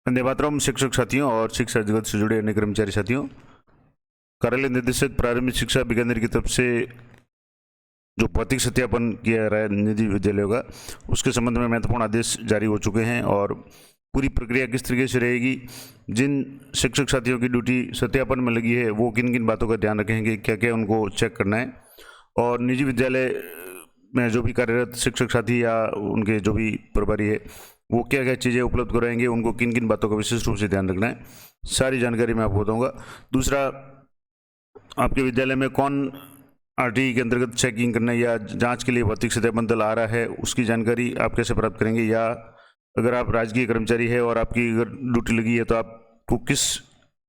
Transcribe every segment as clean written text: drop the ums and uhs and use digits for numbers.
वंदे मातरम। शिक्षक साथियों और शिक्षा जगत से जुड़े अन्य कर्मचारी साथियों, कार्यालय निदेशक प्रारंभिक शिक्षा बीकानेर की तरफ से जो भौतिक सत्यापन किया जा रहा है निजी विद्यालयों का, उसके संबंध में महत्वपूर्ण आदेश जारी हो चुके हैं। और पूरी प्रक्रिया किस तरीके से रहेगी, जिन शिक्षक साथियों की ड्यूटी सत्यापन में लगी है वो किन किन बातों का ध्यान रखेंगे, क्या क्या उनको चेक करना है, और निजी विद्यालय में जो भी कार्यरत शिक्षक साथी या उनके जो भी प्रभारी है वो क्या क्या चीज़ें उपलब्ध कराएंगे, उनको किन किन बातों का विशेष रूप से ध्यान रखना है, सारी जानकारी मैं आपको बताऊंगा। दूसरा, आपके विद्यालय में कौन आरटीई के अंतर्गत चेकिंग करने या जांच के लिए भौतिक सत्यापन दल आ रहा है, उसकी जानकारी आप कैसे प्राप्त करेंगे, या अगर आप राजकीय कर्मचारी है और आपकी अगर ड्यूटी लगी है तो आपको किस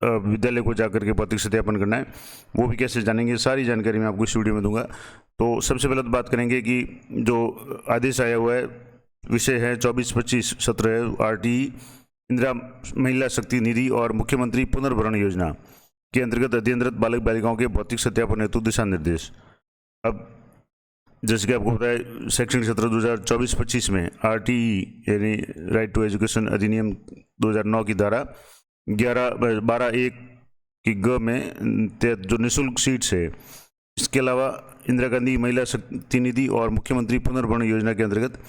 विद्यालय को जाकर के भौतिक सत्यापन करना है वो भी कैसे जानेंगे, सारी जानकारी मैं आपको इस वीडियो में दूंगा। तो सबसे पहले तो बात करेंगे कि जो आदेश आया हुआ है, विषय है 24-25 सत्र है आरटीई इंदिरा महिला शक्ति निधि और मुख्यमंत्री पुनर्भरण योजना के अंतर्गत अध्ययनरत बालक बालिकाओं के भौतिक सत्यापन हेतु दिशा निर्देश। अब जैसे कि आपको पता है, शैक्षणिक सत्र 2024-25 में आरटीई यानी राइट टू एजुकेशन अधिनियम 2009 की धारा 11-12(1) की ग में तहत जो निःशुल्क सीट्स है, इसके अलावा इंदिरा गांधी महिला शक्ति निधि और मुख्यमंत्री पुनर्भरण योजना के अंतर्गत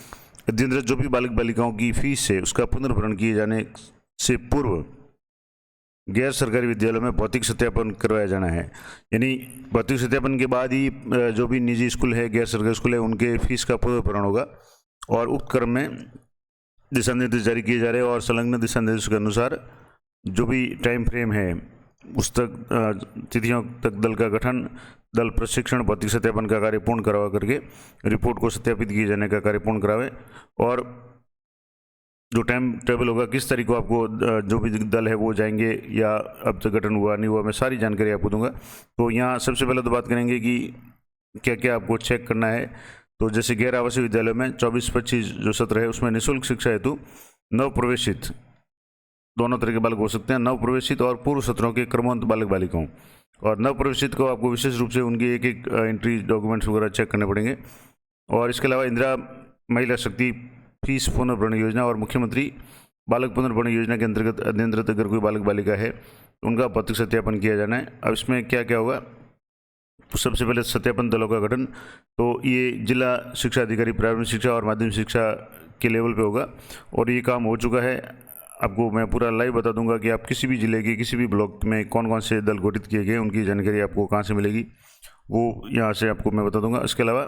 अध्ययनरत जो भी बालक बालिकाओं की फीस है उसका पुनर्भरण किए जाने से पूर्व गैर सरकारी विद्यालयों में भौतिक सत्यापन करवाया जाना है। यानी भौतिक सत्यापन के बाद ही जो भी निजी स्कूल है, गैर सरकारी स्कूल है, उनके फीस का पुनर्भरण होगा। और उक्त क्रम में दिशा निर्देश जारी किए जा रहे हैं और संलग्न दिशा निर्देश के अनुसार जो भी टाइम फ्रेम है उस तक तिथियों तक दल का गठन, दल प्रशिक्षण, भौतिक सत्यापन का कार्य पूर्ण करवा करके रिपोर्ट को सत्यापित किए जाने का कार्य पूर्ण करावे। और जो टाइम टेबल होगा, किस तारीख को आपको जो भी दल है वो जाएंगे या अब तक गठन हुआ नहीं हुआ, मैं सारी जानकारी आपको दूंगा। तो यहाँ सबसे पहले तो बात करेंगे कि क्या क्या आपको चेक करना है। तो जैसे गैर आवासीय विद्यालयों में 24-25 जो सत्र है उसमें निःशुल्क शिक्षा हेतु नव प्रवेशित दोनों तरह के बालक हो सकते हैं, नव प्रवेशित और पूर्व सत्रों के क्रमवंत बालक बालिकाओं। और नव प्रवेशित को आपको विशेष रूप से उनकी एक एक एंट्री डॉक्यूमेंट्स वगैरह चेक करने पड़ेंगे। और इसके अलावा इंदिरा महिला शक्ति फीस पुनर्भरण योजना और मुख्यमंत्री बालक पुनर्भरण योजना के अंतर्गत अध्ययनरत अगर कोई बालक बालिका है तो उनका भौतिक सत्यापन किया जाना है। अब इसमें क्या क्या होगा, तो सबसे पहले सत्यापन दलों का गठन, तो ये जिला शिक्षा अधिकारी प्रारंभिक शिक्षा और माध्यमिक शिक्षा के लेवल पे होगा और ये काम हो चुका है। आपको मैं पूरा लाइव बता दूंगा कि आप किसी भी जिले के किसी भी ब्लॉक में कौन कौन से दल गठित किए गए, उनकी जानकारी आपको कहाँ से मिलेगी वो यहाँ से आपको मैं बता दूंगा। इसके अलावा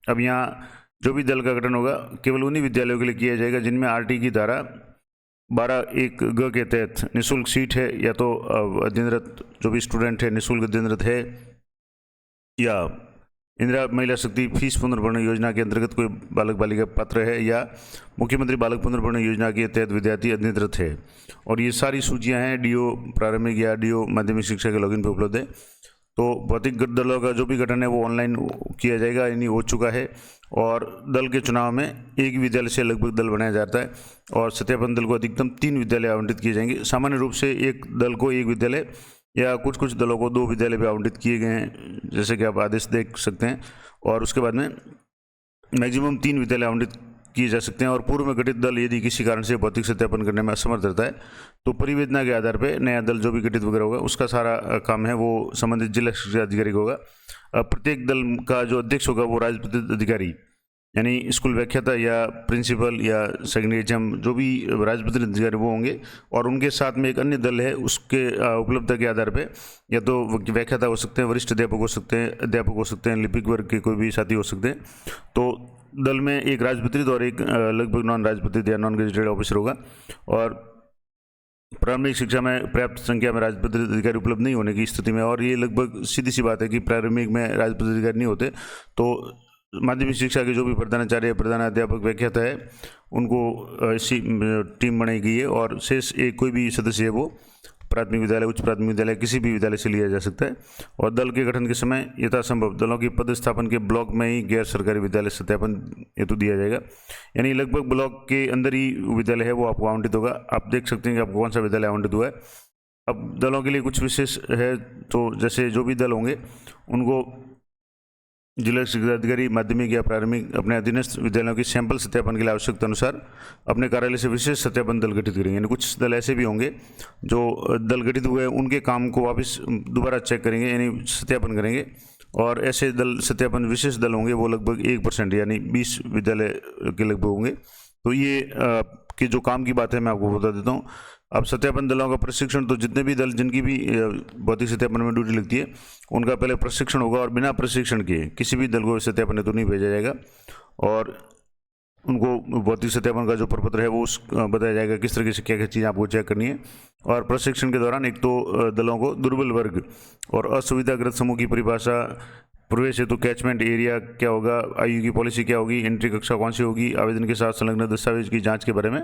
अब यहाँ जो भी दल का गठन होगा केवल उन्हीं विद्यालयों के लिए किया जाएगा जिनमें आरटी की धारा 12(1) ग के तहत निःशुल्क सीट है, या तो अध्ययनरत जो भी स्टूडेंट है निःशुल्क अध्ययनरत है, या इंदिरा महिला शक्ति फीस पुनर्भरण योजना के अंतर्गत कोई बालक बालिका पात्र है, या मुख्यमंत्री बालक पुनर्भरण योजना के तहत विद्यार्थी अध्ययनरत है। और ये सारी सूचियां हैं डीओ प्रारंभिक या डीओ माध्यमिक शिक्षा के लॉगिन पर उपलब्ध है। तो भौतिक दलों का जो भी गठन है वो ऑनलाइन किया जाएगा, यानी हो चुका है। और दल के चुनाव में एक विद्यालय से लगभग दल बनाया जाता है और सत्यापन दल को अधिकतम 3 विद्यालय आवंटित किए जाएंगे। सामान्य रूप से एक दल को 1 विद्यालय या कुछ कुछ दलों को 2 विद्यालय भी आवंटित किए गए हैं, जैसे कि आप आदेश देख सकते हैं। और उसके बाद में मैक्सिमम 3 विद्यालय आवंटित किए जा सकते हैं। और पूर्व में गठित दल यदि किसी कारण से भौतिक सत्यापन करने में असमर्थ रहता है तो परिवेदना के आधार पर नया दल जो भी गठित वगैरह होगा उसका सारा काम है वो संबंधित जिला शिक्षा अधिकारी को होगा। प्रत्येक दल का जो अध्यक्ष होगा वो राजपत्रित अधिकारी यानी स्कूल व्याख्याता या प्रिंसिपल या सेकेंडरी एचएम जो भी राजपत्रित अधिकारी वो होंगे। और उनके साथ में एक अन्य दल है, उसके उपलब्धता के आधार पे या तो व्याख्याता हो सकते हैं, वरिष्ठ अध्यापक हो सकते हैं, अध्यापक हो सकते हैं, लिपिक वर्ग के कोई भी साथी हो सकते हैं। तो दल में एक राजपत्रित और एक लगभग नॉन राजपत्रित या नॉन गेजेटेड ऑफिसर होगा। और प्रारंभिक शिक्षा में पर्याप्त संख्या में राजपत्रित अधिकारी उपलब्ध नहीं होने की स्थिति में, और ये लगभग सीधी सी बात है कि प्रारंभिक में राजपत्रित अधिकारी नहीं होते, तो माध्यमिक शिक्षा के जो भी प्रधानाचार्य प्रधानाध्यापक व्याख्याता है उनको इसी टीम बनाई गई है। और शेष एक कोई भी सदस्य है वो प्राथमिक विद्यालय, उच्च प्राथमिक विद्यालय, किसी भी विद्यालय से लिया जा सकता है। और दल के गठन के समय यथासंभव दलों की पदस्थापन के ब्लॉक में ही गैर सरकारी विद्यालय सत्यापन हेतु दिया जाएगा, यानी लगभग ब्लॉक के अंदर ही विद्यालय है वो आपको आवंटित होगा। आप देख सकते हैं कि आपको कौन सा विद्यालय आवंटित हुआ है। अब दलों के लिए कुछ विशेष है, तो जैसे जो भी दल होंगे उनको जिला शिक्षा अधिकारी माध्यमिक या प्रारंभिक अपने अधीनस्थ विद्यालयों की सैंपल सत्यापन के लिए आवश्यकता अनुसार अपने कार्यालय से विशेष सत्यापन दल गठित करेंगे। यानी कुछ दल ऐसे भी होंगे जो दल गठित हुए हैं, उनके काम को वापस दोबारा चेक करेंगे, यानी सत्यापन करेंगे। और ऐसे दल सत्यापन विशेष दल होंगे, वो लगभग 1% यानी 20 विद्यालय के लगभग होंगे। तो ये कि जो काम की बात है मैं आपको बता देता हूँ। अब सत्यापन दलों का प्रशिक्षण, तो जितने भी दल जिनकी भी भौतिक सत्यापन में ड्यूटी लगती है उनका पहले प्रशिक्षण होगा, और बिना प्रशिक्षण के किसी भी दल को सत्यापन हेतु नहीं भेजा जाएगा। और उनको भौतिक सत्यापन का जो प्रपत्र है वो बताया जाएगा किस तरीके से क्या क्या चीज़ आपको चेक करनी है। और प्रशिक्षण के दौरान एक तो दलों को दुर्बल वर्ग और असुविधाग्रस्त समूह की परिभाषा, प्रवेश हेतु कैचमेंट एरिया क्या होगा, आयु की पॉलिसी क्या होगी, एंट्री कक्षा कौन सी होगी, आवेदन के साथ संलग्न दस्तावेज की जांच के बारे में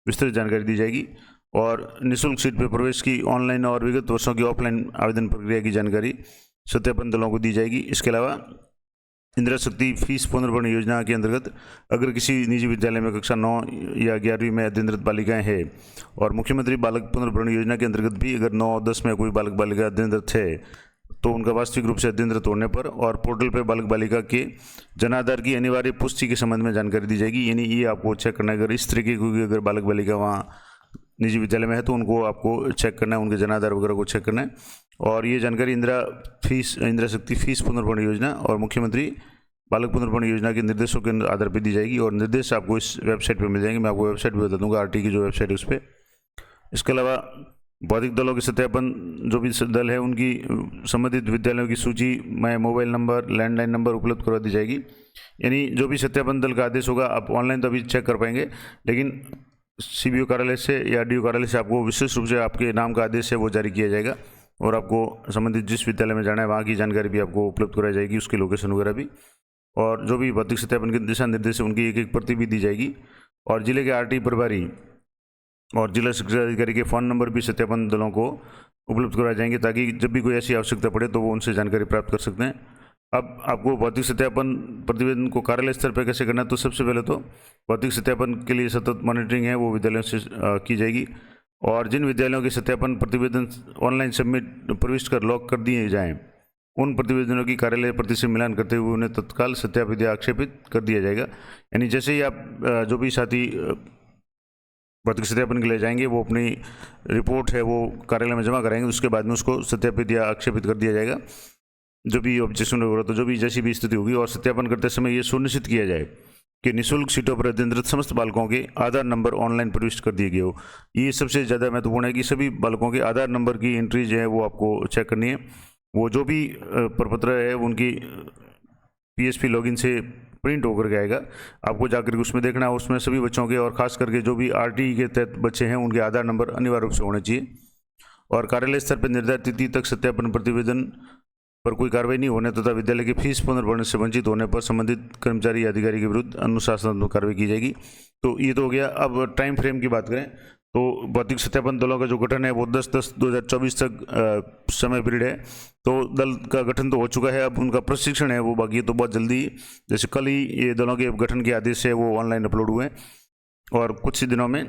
विस्तृत जानकारी दी जाएगी। और निःशुल्क सीट पर प्रवेश की ऑनलाइन और विगत वर्षों की ऑफलाइन आवेदन प्रक्रिया की जानकारी सत्यापन दलों को दी जाएगी। इसके अलावा इंदिरा शक्ति फीस पुनर्भरण योजना के अंतर्गत अगर किसी निजी विद्यालय में कक्षा 9 या 11वीं में अध्ययनरत बालिकाएं हैं, और मुख्यमंत्री बालक पुनर्भरण योजना के अंतर्गत भी अगर 9-10 में कोई बालक बालिका अध्ययनरत है, तो उनका वास्तविक रूप से अध्ययनरत होने पर और पोर्टल पर बालक बालिका के जनाधार की अनिवार्य पुष्टि के संबंध में जानकारी दी जाएगी। यानी ये आपको चेक करना है, अगर इस तरीके की अगर बालक बालिका वहाँ निजी विद्यालय में है तो उनको आपको चेक करना है, उनके जनाधार वगैरह को चेक करना है। और ये जानकारी इंदिरा शक्ति फीस पुनर्भरण योजना और मुख्यमंत्री बालक पुनर्भरण योजना के निर्देशों के आधार पर दी जाएगी, और निर्देश आपको इस वेबसाइट पर मिल जाएंगे। मैं आपको वेबसाइट भी बता दूंगा, RT की जो वेबसाइट है उस पर। इसके अलावा भौतिक दलों के सत्यापन, जो भी दल है उनकी संबंधित विद्यालयों की सूची में मोबाइल नंबर, लैंडलाइन नंबर उपलब्ध करवा दी जाएगी। यानी जो भी सत्यापन दल का आदेश होगा, आप ऑनलाइन तो अभी चेक कर पाएंगे, लेकिन CBO कार्यालय से या DO कार्यालय से आपको विशेष रूप से आपके नाम का आदेश है वो जारी किया जाएगा, और आपको संबंधित जिस विद्यालय में जाना है वहाँ की जानकारी भी आपको उपलब्ध कराई जाएगी, उसकी लोकेशन वगैरह भी। और जो भी भौतिक सत्यापन के दिशा निर्देश है उनकी एक प्रति भी दी जाएगी। और जिले के RT प्रभारी और जिला शिक्षा अधिकारी के फ़ोन नंबर भी सत्यापन दलों को उपलब्ध कराए जाएंगे, ताकि जब भी कोई ऐसी आवश्यकता पड़े तो वो उनसे जानकारी प्राप्त कर सकते हैं। अब आपको भौतिक सत्यापन प्रतिवेदन को कार्यालय स्तर पर कैसे करना है, तो सबसे पहले तो भौतिक सत्यापन के लिए सतत मॉनिटरिंग है वो विद्यालयों से की जाएगी। और जिन विद्यालयों के सत्यापन प्रतिवेदन ऑनलाइन सबमिट प्रविष्ट कर लॉक कर दिए जाएँ, उन प्रतिवेदनों की कार्यालय प्रति से मिलान करते हुए उन्हें तत्काल सत्यापित या आक्षेपित कर दिया जाएगा। यानी जैसे ही आप जो भी साथी भौतिक सत्यापन के लिए जाएंगे, वो अपनी रिपोर्ट है वो कार्यालय में जमा कराएंगे, उसके बाद में उसको सत्यापित या आक्षेपित कर दिया जाएगा, जो भी ऑब्जेक्शन होगा, तो जो भी जैसी भी स्थिति होगी। और सत्यापन करते समय ये सुनिश्चित किया जाए कि निःशुल्क सीटों पर अध्ययनरत समस्त बालकों के आधार नंबर ऑनलाइन प्रविष्ट कर दिए गए हो। ये सबसे ज़्यादा महत्वपूर्ण है कि सभी बालकों के आधार नंबर की एंट्रीज है वो आपको चेक करनी है। वो जो भी प्रपत्र है उनकी PSP लॉगिन से प्रिंट होकर के आएगा, आपको जाकर के उसमें देखना है। उसमें सभी बच्चों के, और खास करके जो भी RT के तहत बच्चे हैं उनके आधार नंबर अनिवार्य रूप से होने चाहिए। और कार्यालय स्तर पर निर्धारित तिथि तक सत्यापन प्रतिवेदन पर कोई कार्रवाई नहीं होने तथा विद्यालय की फीस पुनर्भरण से वंचित होने पर संबंधित कर्मचारी या अधिकारी के विरुद्ध अनुशासनात्मक कार्रवाई की जाएगी। तो ये तो हो गया। अब टाइम फ्रेम की बात करें तो भौतिक सत्यापन दलों का जो गठन है वो 10/10/2024 तक समय पीरियड है। तो दल का गठन तो हो चुका है, अब उनका प्रशिक्षण है वो बाकी है। तो बहुत जल्दी, जैसे कल ही ये दलों के गठन के आदेश है वो ऑनलाइन अपलोड हुए हैं, और कुछ ही दिनों में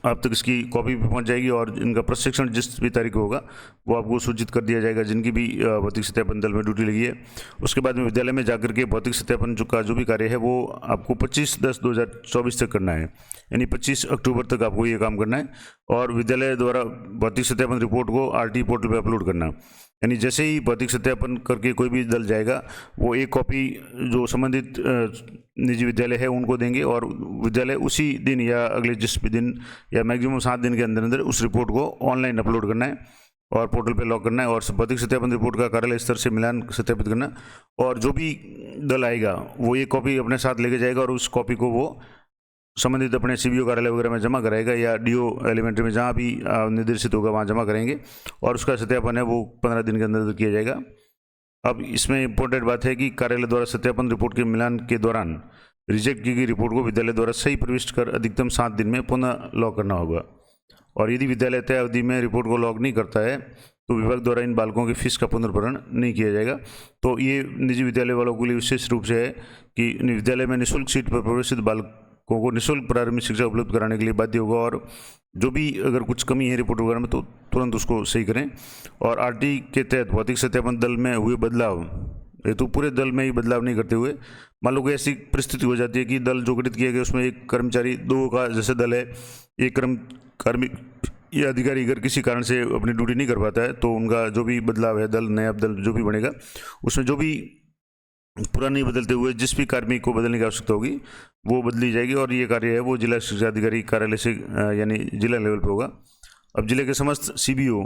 आप तक इसकी कॉपी भी पहुंच जाएगी। और इनका प्रशिक्षण जिस भी तारीख को होगा वो आपको सूचित कर दिया जाएगा, जिनकी भी भौतिक सत्यापन दल में ड्यूटी लगी है। उसके बाद में विद्यालय में जाकर के भौतिक सत्यापन जो भी कार्य है वो आपको 25/10/2024 तक करना है, यानी 25 अक्टूबर तक आपको ये काम करना है। और विद्यालय द्वारा भौतिक सत्यापन रिपोर्ट को RT पोर्टल पर अपलोड करना, यानी जैसे ही भौतिक सत्यापन करके कोई भी दल जाएगा वो एक कॉपी जो संबंधित निजी विद्यालय है उनको देंगे, और विद्यालय उसी दिन या अगले जिस भी दिन या मैक्सिमम 7 दिन के अंदर अंदर उस रिपोर्ट को ऑनलाइन अपलोड करना है और पोर्टल पे लॉक करना है। और भौतिक सत्यापन रिपोर्ट का कार्यालय स्तर से मिलान सत्यापित करना, और जो भी दल आएगा वो ये कॉपी अपने साथ लेके जाएगा, और उस कॉपी को वो संबंधित अपने CBO कार्यालय वगैरह में जमा कराएगा, या DO एलिमेंट्री में जहाँ भी निर्देशित होगा वहाँ जमा करेंगे, और उसका सत्यापन है वो 15 दिन के अंदर किया जाएगा। अब इसमें इंपॉर्टेंट बात है कि कार्यालय द्वारा सत्यापन रिपोर्ट के मिलान के दौरान रिजेक्ट की गई रिपोर्ट को विद्यालय द्वारा सही प्रविष्ट कर अधिकतम 7 दिन में पुनः लॉक करना होगा। और यदि विद्यालय तय अवधि में रिपोर्ट को लॉक नहीं करता है तो विभाग द्वारा इन बालकों की फीस का पुनर्भरण नहीं किया जाएगा। तो ये निजी विद्यालय वालों के लिए विशेष रूप से है कि विद्यालय में निःशुल्क सीट पर प्रवेशित बालकों को निःशुल्क प्रारंभिक शिक्षा उपलब्ध कराने के लिए बाध्य होगा, और जो भी अगर कुछ कमी है रिपोर्ट वगैरह में तो तुरंत उसको सही करें। और RT के तहत भौतिक सत्यापन दल में हुए बदलाव ये तो पूरे दल में ही बदलाव नहीं करते हुए, मान लो कोई ऐसी परिस्थिति हो जाती है कि दल जो गठित किया गया उसमें एक कर्मचारी, दो का जैसे दल है, एक कार्मिक या अधिकारी अगर किसी कारण से अपनी ड्यूटी नहीं कर पाता है तो उनका जो भी बदलाव है, दल नया दल जो भी बनेगा उसमें जो भी पूरा नहीं बदलते हुए जिस भी कार्मिक को बदलने की आवश्यकता होगी वो बदली जाएगी। और ये कार्य है वो जिला शिक्षा अधिकारी कार्यालय से यानी जिला लेवल पर होगा। अब जिले के समस्त CBO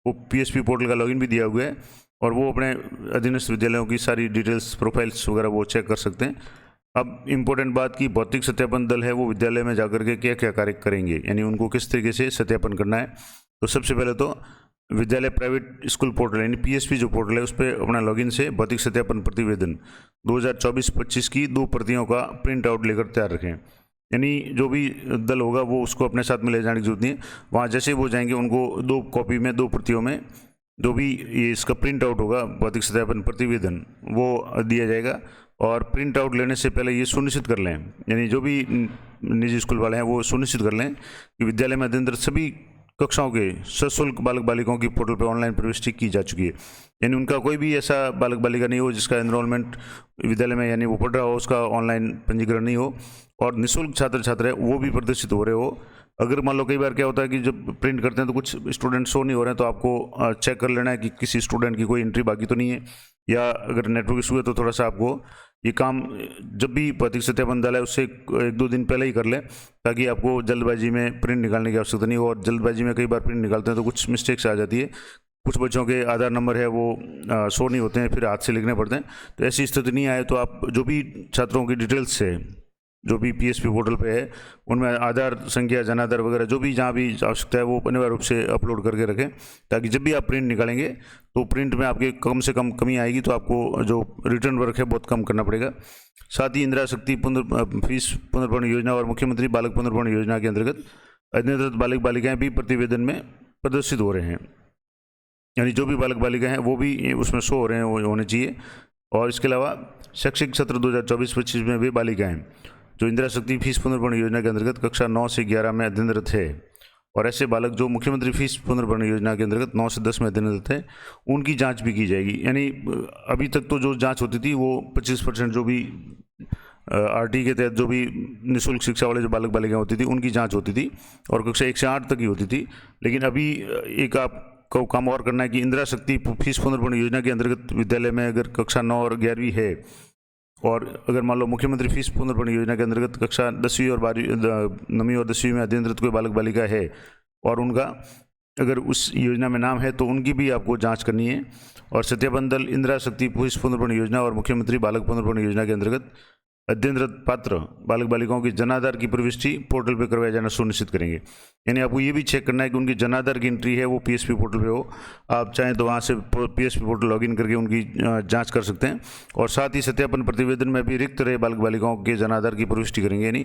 को PSP पोर्टल का लॉगिन भी दिया हुआ है और वो अपने अधीनस्थ विद्यालयों की सारी डिटेल्स, प्रोफाइल्स वगैरह वो चेक कर सकते हैं। अब इम्पोर्टेंट बात की भौतिक सत्यापन दल है वो विद्यालय में जाकर के क्या क्या कार्य करेंगे, यानी उनको किस तरीके से सत्यापन करना है। तो सबसे पहले तो विद्यालय प्राइवेट स्कूल पोर्टल यानी PSP जो पोर्टल है उस पर अपना लॉगिन से भौतिक सत्यापन प्रतिवेदन 2024-25 की 2 प्रतियों का प्रिंट आउट लेकर तैयार रखें। यानी जो भी दल होगा वो उसको अपने साथ में ले जाने की जरूरत नहीं है, वहाँ जैसे वो जाएंगे उनको 2 कॉपी में 2 प्रतियों में जो भी ये इसका प्रिंट आउट होगा भौतिक सत्यापन प्रतिवेदन वो दिया जाएगा। और प्रिंट आउट लेने से पहले ये सुनिश्चित कर लें, यानी जो भी निजी स्कूल वाले हैं वो सुनिश्चित कर लें कि विद्यालय में अध्ययनरत सभी कक्षाओं के सशुल्क बालक बालिकाओं की पोर्टल पर ऑनलाइन प्रविष्टि की जा चुकी है। यानी उनका कोई भी ऐसा बालक बालिका नहीं हो जिसका एनरोलमेंट विद्यालय में यानी वो पढ़ रहा हो उसका ऑनलाइन पंजीकरण नहीं हो, और निःशुल्क छात्र छात्रा वो भी प्रदर्शित हो रहे हो। अगर मान लो कई बार क्या होता है कि जब प्रिंट करते हैं तो कुछ स्टूडेंट शो नहीं हो रहे हैं, तो आपको चेक कर लेना है कि किसी स्टूडेंट की कोई एंट्री बाकी तो नहीं है, या अगर नेटवर्क इशू है तो थोड़ा सा आपको ये काम जब भी भौतिक सत्यापन दल है उससे 1-2 दिन पहले ही कर लें, ताकि आपको जल्दबाजी में प्रिंट निकालने की आवश्यकता नहीं हो। और जल्दबाजी में कई बार प्रिंट निकालते हैं तो कुछ मिस्टेक्स आ जाती है, कुछ बच्चों के आधार नंबर है वो शो नहीं होते हैं, फिर हाथ से लिखने पड़ते हैं। तो ऐसी स्थिति नहीं आए तो आप जो भी छात्रों की डिटेल्स है जो भी PSP पोर्टल पे है उनमें आधार संख्या, जनाधार वगैरह जो भी जहाँ भी आवश्यकता है वो अनिवार्य रूप से अपलोड करके रखें, ताकि जब भी आप प्रिंट निकालेंगे तो प्रिंट में आपके कम से कम कमी आएगी, तो आपको जो रिटर्न वर्क है बहुत कम करना पड़ेगा। साथ ही इंदिरा शक्ति फीस पुनर्भरण योजना और मुख्यमंत्री बालक पुनर्भरण योजना के अंतर्गत अध्ययनरत बालक बालिकाएँ भी प्रतिवेदन में प्रदर्शित हो रहे हैं, यानी जो भी बालक बालिका हैं वो भी उसमें शो हो रहे हैं, वो होने चाहिए। और इसके अलावा शैक्षिक सत्र 2024-25 में वे बालिकाएँ जो इंदिरा शक्ति फीस पुनर्भरण योजना के अंतर्गत कक्षा 9 से 11 में अध्ययनरत है, और ऐसे बालक जो मुख्यमंत्री फीस पुनर्भरण योजना के अंतर्गत 9 से 10 में अध्ययनरत है उनकी जांच भी की जाएगी। यानी अभी तक तो जो जांच होती थी वो 25% जो भी RT के तहत जो भी निःशुल्क शिक्षा वाले जो बालक बालिकाएँ होती थी उनकी जाँच होती थी और कक्षा 1 से 8 तक ही होती थी। लेकिन अभी एक आपको काम और करना है कि इंदिरा शक्ति फीस पुनर्भरण योजना के अंतर्गत विद्यालय में अगर कक्षा 9 और 11वीं है, और अगर मान लो मुख्यमंत्री फीस पुनर्भरण योजना के अंतर्गत कक्षा 10वीं और 9वीं और 10वीं में अध्ययनरत कोई बालक बालिका है और उनका अगर उस योजना में नाम है तो उनकी भी आपको जांच करनी है। और सत्यापन दल इंदिरा शक्ति फीस पुनर्भरण योजना और मुख्यमंत्री बालक पुनर्भरण योजना के अंतर्गत अध्ययनरत पात्र बालक बालिकाओं की जनाधार की प्रविष्टि पोर्टल पर करवाया जाना सुनिश्चित करेंगे। यानी आपको ये भी चेक करना है कि उनकी जनाधार की एंट्री है वो PSP पोर्टल पे हो। आप चाहें तो वहाँ से PSP पोर्टल लॉगिन करके उनकी जांच कर सकते हैं। और साथ ही सत्यापन प्रतिवेदन में भी रिक्त रहे बालक बालिकाओं के जनाधार की प्रविष्टि करेंगे, यानी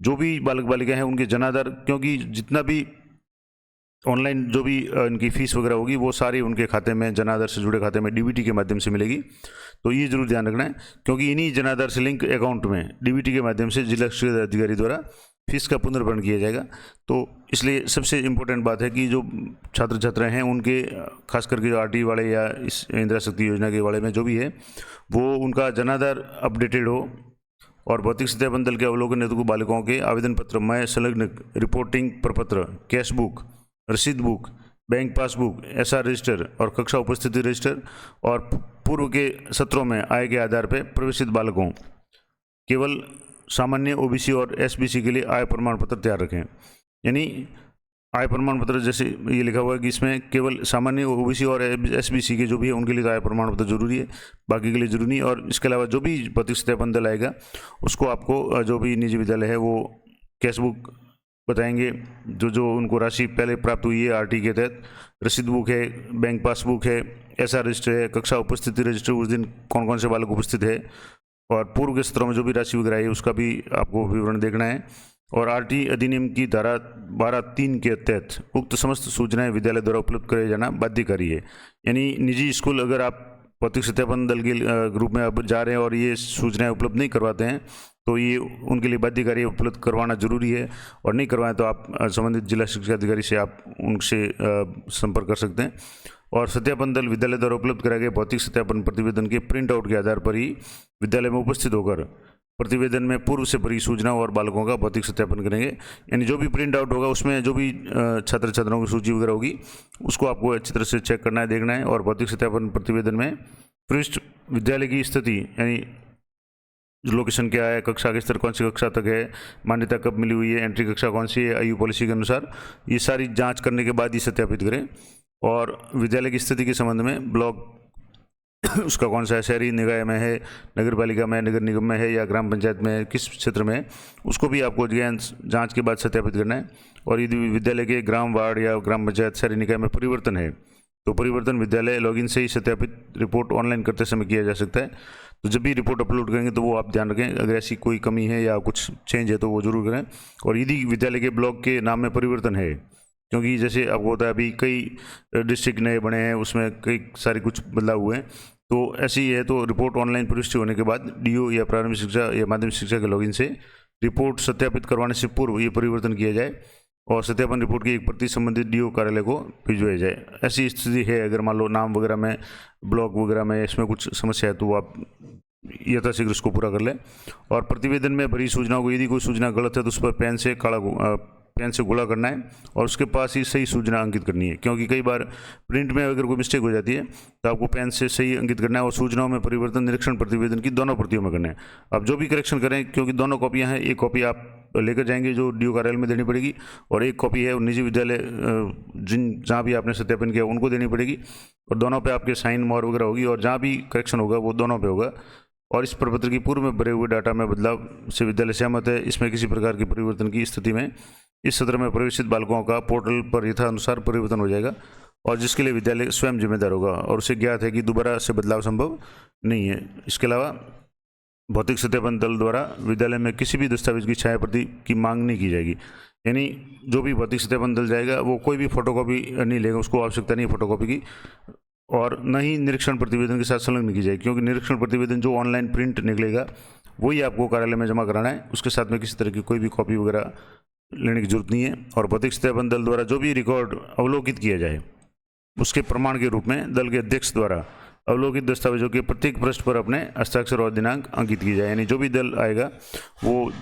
जो भी बालक बालिका हैं उनके जनाधार, क्योंकि जितना भी ऑनलाइन जो भी इनकी फ़ीस वगैरह होगी वो सारी उनके खाते में, जनाधार से जुड़े खाते में DBT के माध्यम से मिलेगी। तो ये जरूर ध्यान रखना है, क्योंकि इन्हीं जनाधार से लिंक अकाउंट में DBT के माध्यम से जिला शिक्षा अधिकारी द्वारा फीस का पुनर्भरण किया जाएगा। तो इसलिए सबसे इम्पोर्टेंट बात है कि जो छात्र छात्राएँ हैं उनके खास करके जो RT वाले या इस इंदिरा शक्ति योजना के वाले में जो भी है वो उनका जनाधार अपडेटेड हो। और भौतिक सत्यापन दल के अवलोकन हेतु बालिकाओं के आवेदन पत्र में संलग्न रिपोर्टिंग प्रपत्र, कैश बुक, रसीद book, bank passbook, SR register और कक्षा उपस्थिति रजिस्टर और पूर्व के सत्रों में आय के आधार पर प्रवेशित बालकों केवल सामान्य OBC और SBC के लिए आय प्रमाण पत्र तैयार रखें। यानी आय प्रमाण पत्र जैसे ये लिखा हुआ है कि इसमें केवल सामान्य OBC और SBC के जो भी है उनके लिए तो आय प्रमाण पत्र जरूरी है, बाकी के लिए जरूरी नहीं। और इसके अलावा जो भी भौतिक सत्यापन दल आएगा उसको आपको जो भी निजी विद्यालय है वो कैश बुक बताएंगे, जो उनको राशि पहले प्राप्त हुई है RT के तहत, रसीद बुक है, बैंक पासबुक है, SR रजिस्टर है, कक्षा उपस्थिति रजिस्टर उस दिन कौन कौन से बालक उपस्थित है, और पूर्व के सत्रों में जो भी राशि वगैरह है उसका भी आपको विवरण देखना है। और RT अधिनियम की धारा 12(3) के तहत उक्त समस्त सूचनाएं विद्यालय द्वारा उपलब्ध कराया जाना बाध्यकारी है। यानी निजी स्कूल अगर आप भौतिक सत्यापन दल के ग्रुप में अब जा रहे हैं और ये सूचनाएं उपलब्ध नहीं करवाते हैं तो ये उनके लिए बाध्यकारी उपलब्ध करवाना जरूरी है, और नहीं करवाएं तो आप संबंधित जिला शिक्षा अधिकारी से आप उनसे संपर्क कर सकते हैं। और सत्यापन दल विद्यालय द्वारा उपलब्ध कराए गए भौतिक सत्यापन प्रतिवेदन के प्रिंट आउट के आधार पर ही विद्यालय में उपस्थित होकर प्रतिवेदन में पूर्व से भरी सूचनाओं और बालकों का भौतिक सत्यापन करेंगे। यानी जो भी प्रिंट आउट होगा उसमें जो भी छात्र छात्राओं की सूची वगैरह होगी उसको आपको अच्छी तरह से चेक करना है, देखना है। और भौतिक सत्यापन प्रतिवेदन में पृष्ठ विद्यालय की स्थिति यानी लोकेशन क्या है, कक्षा के स्तर कौन सी कक्षा तक है, मान्यता कब मिली हुई है, एंट्री कक्षा कौन सी है, आयु पॉलिसी के अनुसार, ये सारी जांच करने के बाद ही सत्यापित करें। और विद्यालय की स्थिति के संबंध में ब्लॉक उसका कौन सा है, शहरी निकाय में है, नगर पालिका में, नगर निगम में है या ग्राम पंचायत में है, किस क्षेत्र में है, उसको भी आपको जांच के बाद सत्यापित करना है। और यदि विद्यालय के ग्राम वार्ड या ग्राम पंचायत शहरी निकाय में परिवर्तन है तो परिवर्तन विद्यालय लॉगिन से ही सत्यापित रिपोर्ट ऑनलाइन करते समय किया जा सकता है। तो जब भी रिपोर्ट अपलोड करेंगे तो वो आप ध्यान रखें, अगर ऐसी कोई कमी है या कुछ चेंज है तो वो जरूर करें। और यदि विद्यालय के ब्लॉक के नाम में परिवर्तन है, क्योंकि जैसे आपको होता है अभी कई डिस्ट्रिक्ट नए बने हैं, उसमें कई सारे कुछ बदलाव हुए हैं, तो ऐसी ही है तो रिपोर्ट ऑनलाइन प्रविष्टि होने के बाद डीओ या प्रारंभिक शिक्षा या माध्यमिक शिक्षा के लॉगिन से रिपोर्ट सत्यापित करवाने से पूर्व ये परिवर्तन किया जाए और सत्यापन रिपोर्ट की एक प्रति संबंधित डीओ कार्यालय को भिजवाई जाए। ऐसी स्थिति है अगर मान लो नाम वगैरह में, ब्लॉक वगैरह में इसमें कुछ समस्या है तो आप यथाशीघ्र उसको पूरा कर लें। और प्रतिवेदन में भरी सूचनाओं को यदि कोई सूचना गलत है तो उस पर पेन से गोला करना है और उसके पास ही सही सूचना अंकित करनी है, क्योंकि कई बार प्रिंट में अगर कोई मिस्टेक हो जाती है तो आपको पेन से सही अंकित करना है। और सूचनाओं में परिवर्तन निरीक्षण प्रतिवेदन की दोनों प्रतियों में करना है। अब जो भी करेक्शन करें, क्योंकि दोनों कॉपियां हैं, एक कॉपी आप लेकर जाएंगे जो डीओ कार्यालय में देनी पड़ेगी और एक कॉपी है निजी विद्यालय जहाँ भी आपने सत्यापन किया उनको देनी पड़ेगी और दोनों पे आपके साइन मोहर वगैरह होगी और जहाँ भी करेक्शन होगा वो दोनों पे होगा। और इस प्रपत्र की पूर्व में भरे हुए डाटा में बदलाव से विद्यालय सहमत है, इसमें किसी प्रकार के परिवर्तन की स्थिति में इस सत्र में प्रवेशित बालकों का पोर्टल पर यथानुसार परिवर्तन हो जाएगा और जिसके लिए विद्यालय स्वयं जिम्मेदार होगा और उसे ज्ञात है कि दोबारा से बदलाव संभव नहीं है। इसके अलावा भौतिक सत्यापन दल द्वारा विद्यालय में किसी भी दस्तावेज की छाया प्रति की मांग नहीं की जाएगी। यानी जो भी भौतिक सत्यापन दल जाएगा वो कोई भी फोटोकॉपी नहीं लेगा, उसको आवश्यकता नहीं है फोटोकॉपी की। और न ही निरीक्षण प्रतिवेदन के साथ संलग्न की जाएगी, क्योंकि निरीक्षण प्रतिवेदन जो ऑनलाइन प्रिंट निकलेगा वही आपको कार्यालय में जमा कराना है, उसके साथ में किसी तरह की कोई भी कॉपी वगैरह लेने की जरूरत नहीं है। और भौतिक सत्यापन दल द्वारा जो भी रिकॉर्ड अवलोकित किया जाए उसके प्रमाण के रूप में दल के अध्यक्ष द्वारा अवलोकित दस्तावेजों के प्रत्येक पृष्ठ पर अपने हस्ताक्षर और दिनांक अंकित की जाए। यानी जो भी दल आएगा वो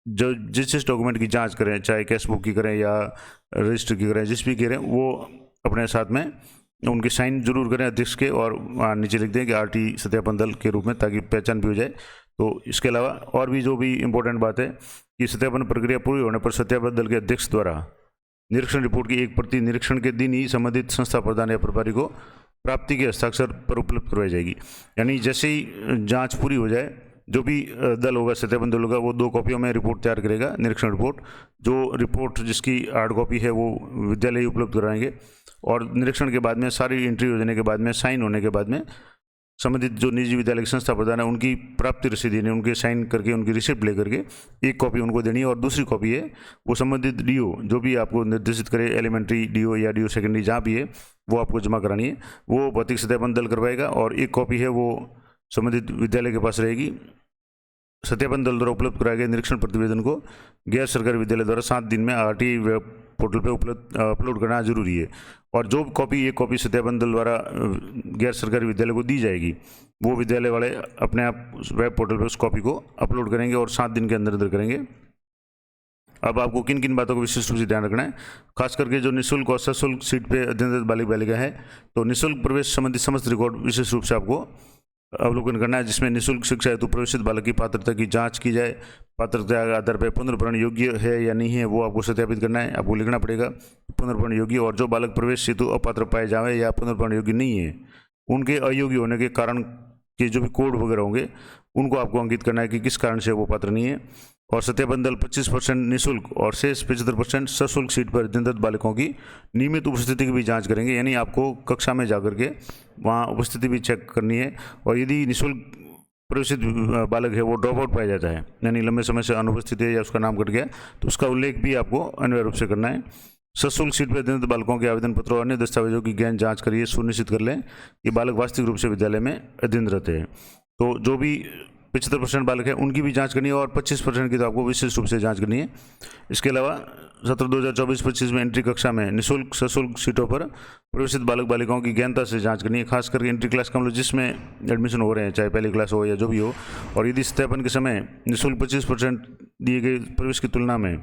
जो जिस डॉक्यूमेंट की जांच करें, चाहे कैश बुक की करें या रजिस्टर की करें, जिस भी करें, वो अपने साथ में उनके साइन जरूर करें अध्यक्ष के और नीचे लिख दें कि आरटी सत्यापन दल के रूप में, ताकि पहचान भी हो जाए। तो इसके अलावा और भी जो भी इम्पोर्टेंट बात है कि सत्यापन प्रक्रिया पूरी होने पर सत्यापन दल के अध्यक्ष द्वारा निरीक्षण रिपोर्ट की एक प्रति निरीक्षण के दिन ही संबंधित संस्था प्रधान या प्रभारी को प्राप्ति के हस्ताक्षर पर उपलब्ध करवाई जाएगी। यानी जैसे ही जांच पूरी हो जाए, जो भी दल होगा, सत्यापन दल होगा, वो 2 कॉपियों में रिपोर्ट तैयार करेगा, निरीक्षण रिपोर्ट। जो रिपोर्ट जिसकी हार्ड कॉपी है वो विद्यालय ही उपलब्ध कराएंगे और निरीक्षण के बाद में सारी एंट्री हो जाने के बाद में, साइन होने के बाद में संबंधित जो निजी विद्यालय की संस्था प्रधान है उनकी प्राप्ति रसीद यानी उनके साइन करके, उनकी रिसिप्ट ले करके एक कॉपी उनको देनी है और दूसरी कॉपी है वो संबंधित डीओ जो भी आपको निर्देशित करे, एलिमेंट्री डीओ या डीओ सेकेंडरी जहाँ भी है, वो आपको जमा करानी है। वो भौतिक सत्यापन दल करवाएगा और एक कॉपी है वो संबंधित विद्यालय के पास रहेगी। सत्यापन दल द्वारा उपलब्ध कराए गए निरीक्षण प्रतिवेदन को गैर सरकारी विद्यालय द्वारा 7 दिन में आरटी वेब पोर्टल पर अपलोड करना जरूरी है। और जो कॉपी, एक कॉपी सत्यापन दल द्वारा गैर सरकारी विद्यालय को दी जाएगी, वो विद्यालय वाले अपने आप वेब पोर्टल पर उस कॉपी को अपलोड करेंगे और 7 दिन के अंदर करेंगे। अब आपको किन किन बातों को विशेष रूप से ध्यान रखना है, खास करके जो निःशुल्क और सशुल्क सीट पे अध्ययनरत बालिक बालिका है, तो निःशुल्क प्रवेश संबंधी समस्त रिकॉर्ड विशेष रूप से आपको अवलोकन करना है, जिसमें निःशुल्क शिक्षा हेतु प्रवेशित बालक की पात्रता की जांच की जाए, पात्रता के आधार पर पुनर्भरण योग्य है या नहीं है वो आपको सत्यापित करना है, आपको लिखना पड़ेगा पुनर्भरण योग्य। और जो बालक प्रवेश हेतु अपात्र पाए जाए या पुनर्भरण योग्य नहीं है, उनके अयोग्य होने के कारण के जो भी कोड वगैरह होंगे उनको आपको अंकित करना है कि किस कारण से वो पात्र नहीं है। और सत्यापन दल 25% निःशुल्क और शेष 75% सशुल्क सीट पर अध्ययनरत बालकों की नियमित उपस्थिति की भी जांच करेंगे। यानी आपको कक्षा में जाकर के वहाँ उपस्थिति भी चेक करनी है। और यदि निःशुल्क प्रवेशित बालक है वो ड्रॉप आउट पाया जाता है, यानी लंबे समय से अनुपस्थित है या उसका नाम कट गया, तो उसका उल्लेख भी आपको अनिवार्य रूप से करना है। सशुल्क सीट पर अध्ययनरत बालकों के आवेदन पत्रों और अन्य दस्तावेजों की गहन जांच करिए, सुनिश्चित कर लें कि बालक वास्तविक रूप से विद्यालय में अध्ययनरत है। तो जो भी 75% बालक है उनकी भी जांच करनी है और 25% की तो आपको विशेष रूप से जांच करनी है। इसके अलावा सत्र 2024-25 में एंट्री कक्षा में निःशुल्क सशुल्क सीटों पर प्रवेशित बालक बालिकाओं की गहनता से जांच करनी है, खास करके एंट्री क्लास का मतलब जिसमें एडमिशन हो रहे हैं, चाहे पहली क्लास हो या जो भी हो। और यदि सत्यापन के समय निःशुल्क 25% दिए गए प्रवेश की तुलना में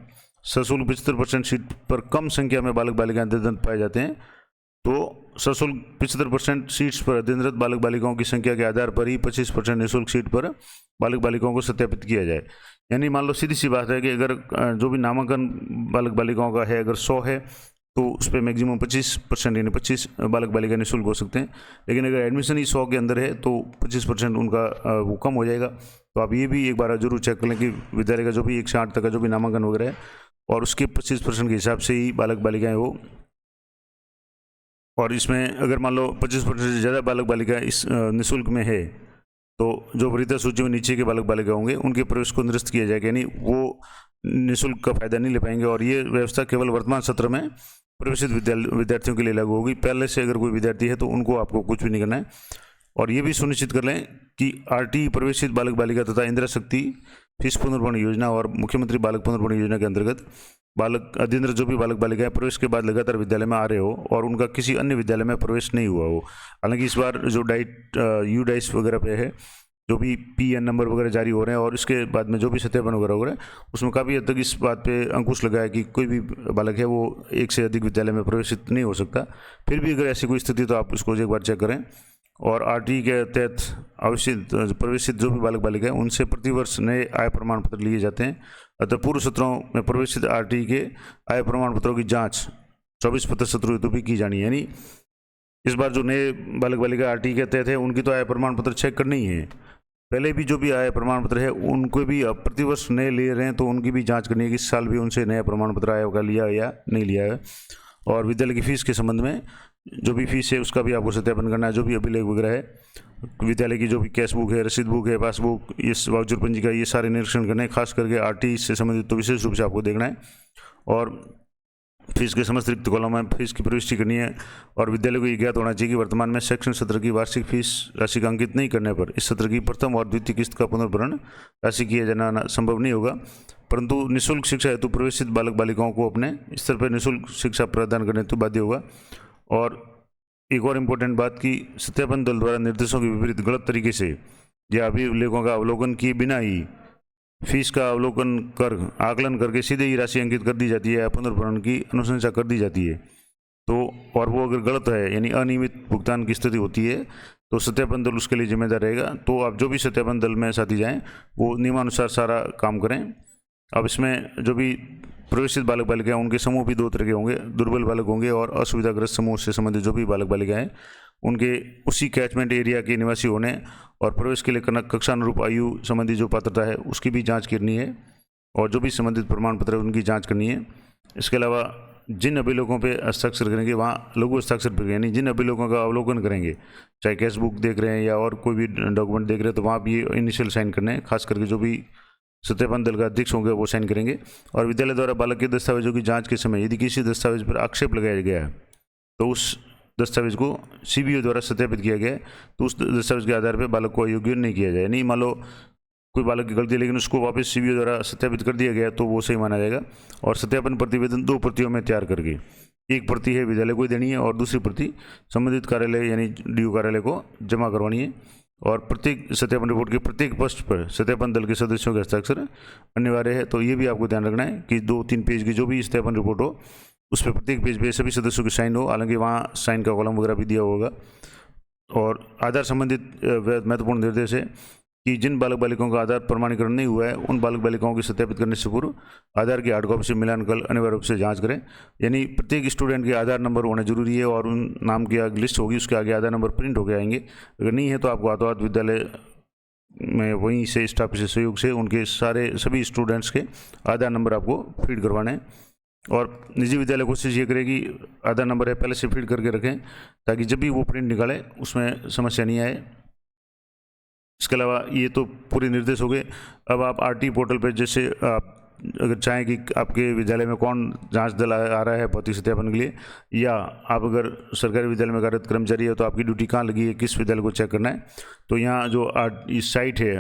सशुल्क 75% सीट पर कम संख्या में बालक बालिकाएं अध्ययनरत पाए जाते हैं तो सशुल्क 75% सीट्स पर अध्ययनरत बालक बालिकाओं की संख्या के आधार पर ही 25% निःशुल्क सीट पर बालक बालिकाओं को सत्यापित किया जाए। यानी मान लो सीधी सी बात है कि अगर जो भी नामांकन बालक बालिकाओं का है अगर 100 है तो उस पर मैक्सिमम 25% यानी 25 बालक बालिका निःशुल्क हो सकते हैं। लेकिन अगर एडमिशन ही 100 के अंदर है तो 25% उनका वो कम हो जाएगा। तो आप ये भी एक बार जरूर चेक कर लें कि विद्यालय का जो भी 1 से 8 तक का जो भी नामांकन वगैरह है और उसके 25% के हिसाब से ही बालक बालिकाएँ हो। और इसमें अगर मान लो 25% से ज़्यादा बालक बालिका इस निःशुल्क में है तो जो वरीयता सूची में नीचे के बालक बालिका होंगे उनके प्रवेश को निरस्त किया जाएगा, यानी वो निःशुल्क का फायदा नहीं ले पाएंगे। और ये व्यवस्था केवल वर्तमान सत्र में प्रवेशित विद्यार्थियों के लिए लागू होगी। पहले से अगर कोई विद्यार्थी है तो उनको आपको कुछ भी नहीं करना है। और ये भी सुनिश्चित कर लें कि RT प्रवेशित बालक बालिका तथा इंदिरा शक्ति फीस पुनर्भरण योजना और मुख्यमंत्री बालक पुनर्भरण योजना के अंतर्गत बालक अध्ययनरत जो भी बालक बालिकाएं प्रवेश के बाद लगातार विद्यालय में आ रहे हो और उनका किसी अन्य विद्यालय में प्रवेश नहीं हुआ हो। हालांकि इस बार जो UDAIS वगैरह पे है जो भी PN नंबर वगैरह जारी हो रहे हैं और इसके बाद में जो भी सत्यापन वगैरह हो रहा है उसमें काफ़ी हद तक इस बात पे अंकुश लगा है कि कोई भी बालक है वो 1 से अधिक विद्यालय में प्रवेशित नहीं हो सकता। फिर भी अगर ऐसी कोई स्थिति तो आप उसको एक बार चेक करें। और RT के तहत आवश्यक प्रवेशित जो भी बालक बालिका है उनसे प्रतिवर्ष नए आय प्रमाण पत्र लिए जाते हैं। अतः पूर्व सत्रों में प्रवेशित RT के आय प्रमाण पत्रों की जांच 24 सत्रों हेतु भी की जानी है। यानी इस बार जो नए बालक बालिका RT के तहत है उनकी तो आय प्रमाण पत्र चेक करनी ही है। पहले भी जो भी आय प्रमाण पत्र है उनको भी अब प्रतिवर्ष नए ले रहे हैं तो उनकी भी जांच करनी है कि इस साल भी उनसे नया प्रमाण पत्र आयोग का लिया या नहीं लिया है। और विद्यालय की फीस के संबंध में जो भी फीस है उसका भी आपको सत्यापन करना है। जो भी अभिलेख वगैरह है विद्यालय की जो भी कैश बुक है, रसीद बुक है, पासबुक, ये वाउचर पंजी का ये सारे निरीक्षण करने हैं। खास करके RT से संबंधित तो विशेष रूप से आपको देखना है। और फीस के समस्त रिक्त कॉलम में फीस की प्रविष्टि करनी है। और विद्यालय को ये ज्ञात होना चाहिए कि वर्तमान में शैक्षणिक सत्र की वार्षिक फीस राशि का अंकित नहीं करने पर इस सत्र की प्रथम और द्वितीय किस्त का पुनर्भरण राशि किया जाना संभव नहीं होगा। परंतु निःशुल्क शिक्षा हेतु प्रवेशित बालक बालिकाओं को अपने स्तर पर निःशुल्क शिक्षा प्रदान करने हेतु बाध्य होगा। और एक और इम्पोर्टेंट बात कि सत्यापन दल द्वारा निर्देशों के विपरीत गलत तरीके से या अभिलेखों का अवलोकन किए बिना ही फीस का अवलोकन कर आकलन करके सीधे ही राशि अंकित कर दी जाती है, पुनर्भरण की अनुशंसा कर दी जाती है। तो और वो अगर गलत है यानी अनियमित भुगतान की स्थिति होती है तो सत्यापन दल उसके लिए जिम्मेदार रहेगा। तो आप जो भी सत्यापन दल में साथी जाएं वो नियमानुसार सारा काम करें। अब इसमें जो भी प्रवेशित बालक बालिकाएं उनके समूह भी 2 तरह के होंगे, दुर्बल बालक होंगे और असुविधाग्रस्त समूह से संबंधित जो भी बालक बालिकाएं उनके उसी कैचमेंट एरिया के निवासी होने और प्रवेश के लिए कक्षा अनुरूप आयु संबंधी जो पात्रता है उसकी भी जांच करनी है और जो भी संबंधित प्रमाण पत्र है उनकी जांच करनी है। इसके अलावा जिन अभिलेखों पे हस्ताक्षर करेंगे वहाँ लघु हस्ताक्षर पर यानी जिन अभिलेखों का अवलोकन करेंगे, चाहे कैश बुक देख रहे हैं या और कोई भी डॉक्यूमेंट देख रहे हैं, तो वहाँ भी इनिशियल साइन करने हैं। खास करके जो भी सत्यापन दल का अध्यक्ष होंगे वो साइन करेंगे। और विद्यालय द्वारा बालक के दस्तावेजों की जांच के समय यदि किसी दस्तावेज पर आक्षेप लगाया गया है तो उस दस्तावेज को CBO द्वारा सत्यापित किया गया है तो उस दस्तावेज के आधार पर बालक को अयोग्य नहीं किया जाए। नहीं मान लो कोई बालक की गलती है लेकिन उसको वापस CBO द्वारा सत्यापित कर दिया गया तो वो सही माना जाएगा। और सत्यापन प्रतिवेदन 2 प्रतियों में तैयार करके, एक प्रति है विद्यालय को देनी है और दूसरी प्रति संबंधित कार्यालय यानी DO कार्यालय को जमा करवानी है। और प्रत्येक सत्यापन रिपोर्ट के प्रत्येक पृष्ठ पर सत्यापन दल के सदस्यों के हस्ताक्षर अनिवार्य है। तो ये भी आपको ध्यान रखना है कि 2-3 पेज की जो भी सत्यापन रिपोर्ट हो उस पर प्रत्येक पेज पे सभी सदस्यों की साइन हो। हालांकि वहाँ साइन का कॉलम वगैरह भी दिया होगा। और आधार संबंधित महत्वपूर्ण निर्देश है कि जिन बालक बालिकाओं का आधार प्रमाणीकरण नहीं हुआ है उन बालक बालिकाओं की सत्यापित करने से पूर्व आधार की हार्ड कॉपी से मिलान कर अनिवार्य रूप से जांच करें। यानी प्रत्येक स्टूडेंट के आधार नंबर होना जरूरी है और उन नाम की लिस्ट होगी उसके आगे आधार नंबर प्रिंट होकर आएंगे। अगर नहीं है तो आपको हाथों हाथ विद्यालय में वहीं से स्टाफ से सहयोग से उनके सभी स्टूडेंट्स के आधार नंबर आपको फीड करवाने हैं। और निजी विद्यालय कोशिश ये करे कि आधार नंबर है पहले से फीड करके रखें ताकि जब भी वो प्रिंट निकाले उसमें समस्या नहीं आए। इसके अलावा ये तो पूरे निर्देश हो गए। अब आप RT पोर्टल पर जैसे आप अगर चाहें कि आपके विद्यालय में कौन जांच दल आ रहा है भौतिक सत्यापन के लिए, या आप अगर सरकारी विद्यालय में कार्यरत कर्मचारी है तो आपकी ड्यूटी कहाँ लगी है, किस विद्यालय को चेक करना है, तो यहाँ जो इस साइट है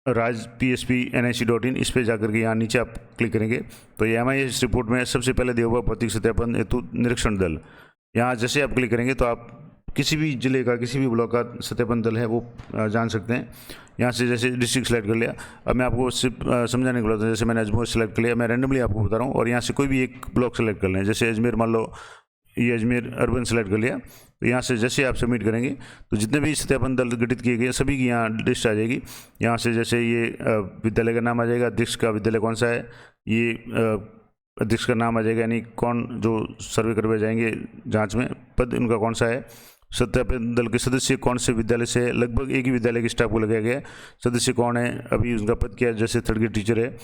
raj.psp.nic.in इस पे जाकर के यहाँ नीचे आप क्लिक करेंगे तो ये MIS रिपोर्ट में सबसे पहले दिया हुआ भौतिक सत्यापन हेतु निरीक्षण दल। यहाँ जैसे आप क्लिक करेंगे तो आप किसी भी जिले का किसी भी ब्लॉक का सत्यापन दल है वो जान सकते हैं। यहाँ से जैसे डिस्ट्रिक्ट सेलेक्ट कर लिया। अब मैं आपको सिर्फ समझाने के लिए जैसे मैंने अजमेर सेलेक्ट कर लिया, मैं रैंडमली आपको बता रहा हूँ, और यहाँ से कोई भी एक ब्लॉक सेलेक्ट कर लें। जैसे अजमेर, मान लो ये अजमेर अर्बन सेलेक्ट कर लिया, तो यहाँ से जैसे आप सबमिट करेंगे तो जितने भी सत्यापन दल गठित किए गए सभी की यहाँ लिस्ट आ जाएगी। यहाँ से जैसे ये विद्यालय का नाम आ जाएगा, अध्यक्ष का विद्यालय कौन सा है, ये अध्यक्ष का नाम आ जाएगा, यानी कौन जो सर्वे करवाए जाएंगे जांच में, पद उनका कौन सा है, सत्यापन दल के सदस्य कौन से विद्यालय से है, लगभग एक ही विद्यालय के स्टाफ को लगाया गया है, सदस्य कौन है, अभी उनका पद क्या है, जैसे थर्ड ग्रेड टीचर है,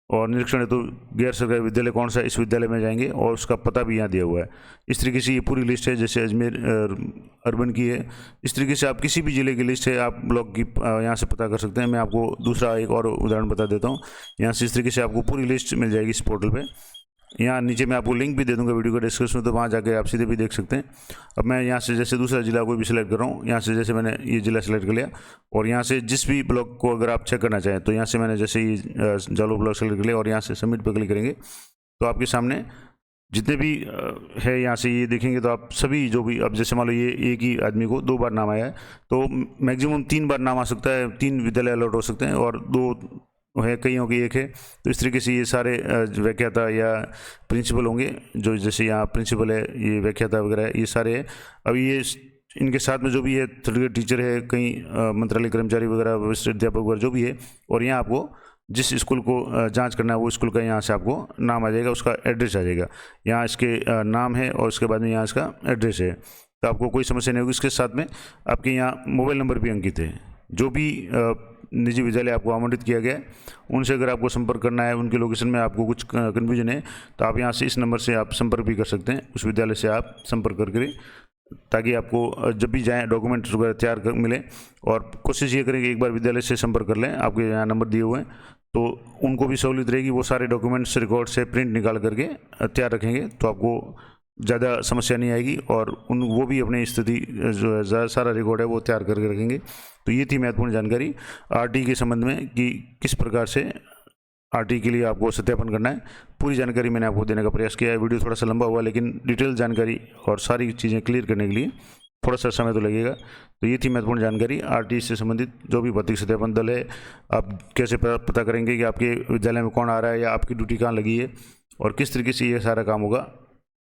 और निरीक्षण है तो गैर सरकारी विद्यालय कौन सा है, इस विद्यालय में जाएंगे और उसका पता भी यहाँ दिया हुआ है। इस तरीके से ये पूरी लिस्ट है, जैसे अजमेर अर्बन की है। इस तरीके से आप किसी भी ज़िले की लिस्ट है आप ब्लॉक की यहाँ से पता कर सकते हैं। मैं आपको दूसरा एक और उदाहरण बता देता हूँ। यहाँ से इस तरीके से आपको पूरी लिस्ट मिल जाएगी इस पोर्टल पर। यहाँ नीचे मैं आपको लिंक भी दे दूंगा वीडियो का डिस्क्रिप्शन में, तो वहाँ जाकर आप सीधे भी देख सकते हैं। अब मैं यहाँ से जैसे दूसरा जिला कोई भी सिलेक्ट कर रहा हूँ, यहाँ से जैसे मैंने ये जिला सेलेक्ट कर लिया, और यहाँ से जिस भी ब्लॉक को अगर आप चेक करना चाहें तो यहाँ से मैंने जैसे ये जालौर ब्लॉक सेलेक्ट कर लिया और यहाँ से सबमिट पर क्लिक करेंगे तो आपके सामने जितने भी है यहाँ से ये देखेंगे तो आप सभी जो भी, अब जैसे मान लो ये एक ही आदमी को 2 बार नाम आया है तो मैक्सिमम 3 बार नाम आ सकता है, 3 विद्यालय अलॉट हो सकते हैं और 2 है, कईयों की 1 है। तो इस तरीके से ये सारे व्याख्याता या प्रिंसिपल होंगे, जो जैसे यहाँ प्रिंसिपल है, ये व्याख्याता वगैरह है, ये सारे हैं। अब ये इनके साथ में जो भी है थर्ड ग्रेड टीचर है, कई मंत्रालय कर्मचारी वगैरह, वरिष्ठ अध्यापक वगैरह जो भी है, और यहाँ आपको जिस स्कूल को जांच करना है वो स्कूल का यहाँ से आपको नाम आ जाएगा, उसका एड्रेस आ जाएगा। यहाँ इसके नाम है और उसके बाद में यहाँ इसका एड्रेस है, तो आपको कोई समस्या नहीं होगी। इसके साथ में आपके यहाँ मोबाइल नंबर भी अंकित है। जो भी निजी विद्यालय आपको आवंटित किया गया है उनसे अगर आपको संपर्क करना है, उनके लोकेशन में आपको कुछ कन्फ्यूजन है तो आप यहाँ से इस नंबर से आप संपर्क भी कर सकते हैं। उस विद्यालय से आप संपर्क करके, ताकि आपको जब भी जाएँ डॉक्यूमेंट्स वगैरह तैयार कर मिले। और कोशिश ये करें कि एक बार विद्यालय से संपर्क कर लें, आपके यहाँ नंबर दिए हुए हैं तो उनको भी सहूलियत रहेगी, वो सारे डॉक्यूमेंट्स रिकॉर्ड से प्रिंट निकाल करके तैयार रखेंगे तो आपको ज़्यादा समस्या नहीं आएगी, और वो भी अपनी स्थिति जो है सारा रिकॉर्ड है वो तैयार करके रखेंगे। तो ये थी महत्वपूर्ण जानकारी आरटी के संबंध में कि किस प्रकार से आरटी के लिए आपको सत्यापन करना है। पूरी जानकारी मैंने आपको देने का प्रयास किया है। वीडियो थोड़ा सा लंबा हुआ, लेकिन डिटेल जानकारी और सारी चीज़ें क्लियर करने के लिए थोड़ा सा समय तो लगेगा। तो ये थी महत्वपूर्ण जानकारी आरटी से संबंधित। जो भी भौतिक सत्यापन दल है, आप कैसे पता करेंगे कि आपके विद्यालय में कौन आ रहा है या आपकी ड्यूटी कहाँ लगी है और किस तरीके से ये सारा काम होगा।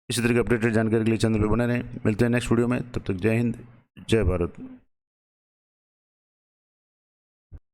इसी तरह की अपडेटेड जानकारी के लिए चैनल पर बने रहें। मिलते हैं नेक्स्ट वीडियो में, तब तक जय हिंद, जय भारत।